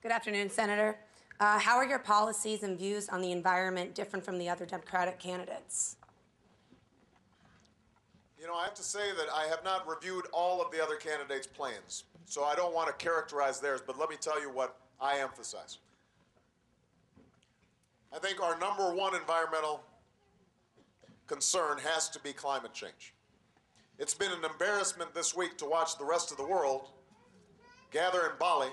Good afternoon, Senator. How are your policies and views on the environment different from the other Democratic candidates? You know, I have to say that I have not reviewed all of the other candidates' plans, so I don't want to characterize theirs, but let me tell you what I emphasize. I think our number one environmental concern has to be climate change. It's been an embarrassment this week to watch the rest of the world gather in Bali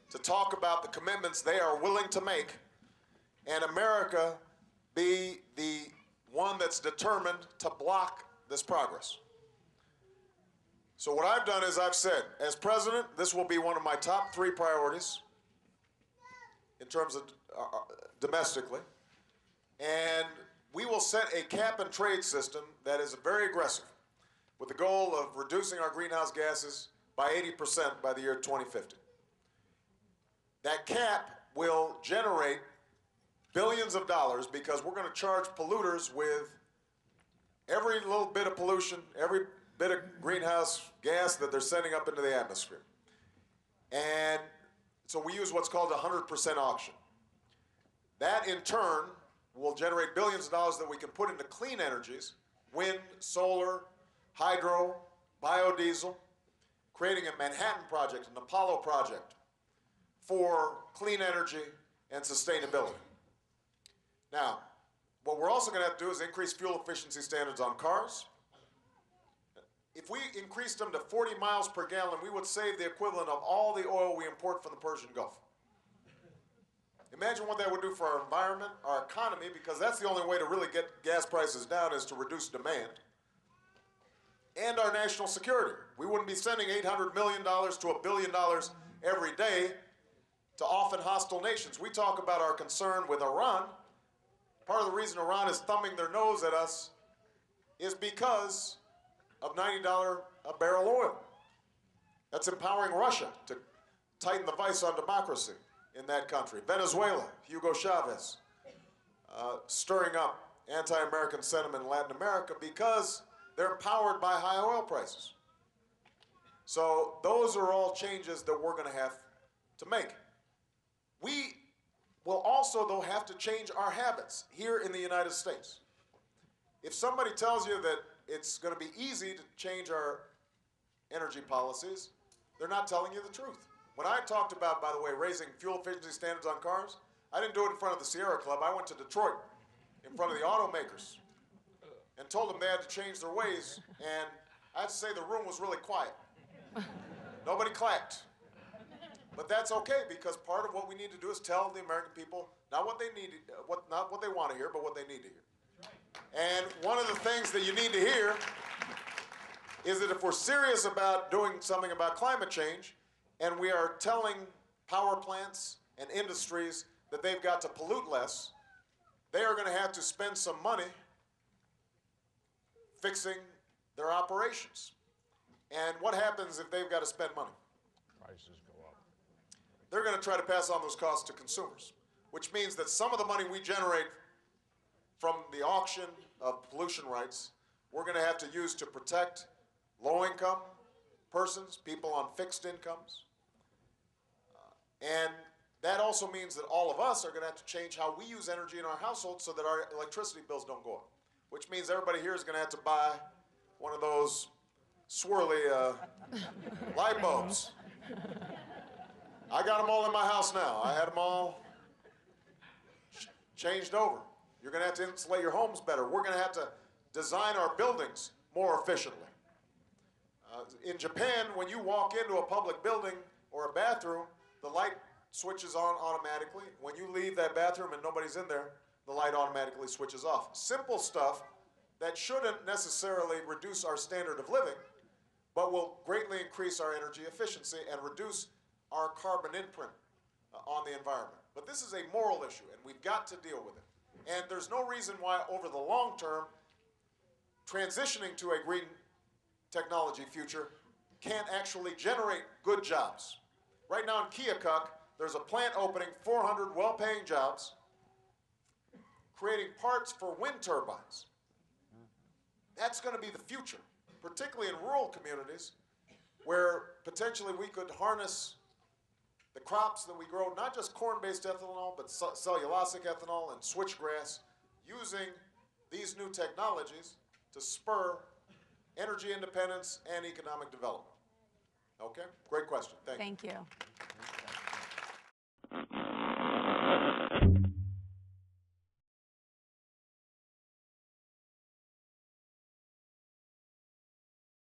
to talk about the commitments they are willing to make, and America be the one that's determined to block this progress. So what I've done is I've said, as president, this will be one of my top 3 priorities in terms of domestically, and we will set a cap and trade system that is very aggressive with the goal of reducing our greenhouse gases by 80% by the year 2050. That cap will generate billions of dollars because we're going to charge polluters with every little bit of pollution, every bit of greenhouse gas that they're sending up into the atmosphere. And so we use what's called a 100% auction. That in turn will generate billions of dollars that we can put into clean energies, wind, solar, hydro, biodiesel, creating a Manhattan Project, an Apollo project for clean energy and sustainability. Now, what we're also going to have to do is increase fuel efficiency standards on cars. If we increased them to 40 miles per gallon, we would save the equivalent of all the oil we import from the Persian Gulf. Imagine what that would do for our environment, our economy, because that's the only way to really get gas prices down is to reduce demand, and our national security. We wouldn't be sending $800 million to $1 billion every day to often hostile nations. We talk about our concern with Iran. Part of the reason Iran is thumbing their nose at us is because of $90 a barrel oil. That's empowering Russia to tighten the vice on democracy in that country. Venezuela, Hugo Chavez, stirring up anti-American sentiment in Latin America because they're empowered by high oil prices. So those are all changes that we're going to have to make. We will also, though, have to change our habits here in the United States. If somebody tells you that it's going to be easy to change our energy policies, they're not telling you the truth. When I talked about, by the way, raising fuel efficiency standards on cars, I didn't do it in front of the Sierra Club. I went to Detroit in front of the automakers and told them they had to change their ways, and I have to say the room was really quiet. Nobody clapped. But that's okay, because part of what we need to do is tell the American people not what they need, not what they want to hear, but what they need to hear. And one of the things that you need to hear is that if we're serious about doing something about climate change, and we are telling power plants and industries that they've got to pollute less, they are going to have to spend some money fixing their operations. And what happens if they've got to spend money? Prices go up. They're going to try to pass on those costs to consumers, which means that some of the money we generate from the auction of pollution rights, we're going to have to use to protect low-income persons, people on fixed incomes. And that also means that all of us are going to have to change how we use energy in our households so that our electricity bills don't go up, which means everybody here is going to have to buy one of those swirly light bulbs. I got them all in my house now. I had them all changed over. You're going to have to insulate your homes better. We're going to have to design our buildings more efficiently. In Japan, when you walk into a public building or a bathroom, the light switches on automatically. When you leave that bathroom and nobody's in there, the light automatically switches off. Simple stuff that shouldn't necessarily reduce our standard of living, but will greatly increase our energy efficiency and reduce our carbon imprint on the environment. But this is a moral issue, and we've got to deal with it. And there's no reason why, over the long term, transitioning to a green technology future can't actually generate good jobs. Right now in Keokuk, there's a plant opening, 400 well-paying jobs, creating parts for wind turbines. That's going to be the future, particularly in rural communities where potentially we could harness the crops that we grow, not just corn-based ethanol, but cellulosic ethanol and switchgrass, using these new technologies to spur energy independence and economic development. Okay? Great question. Thank you. Thank you.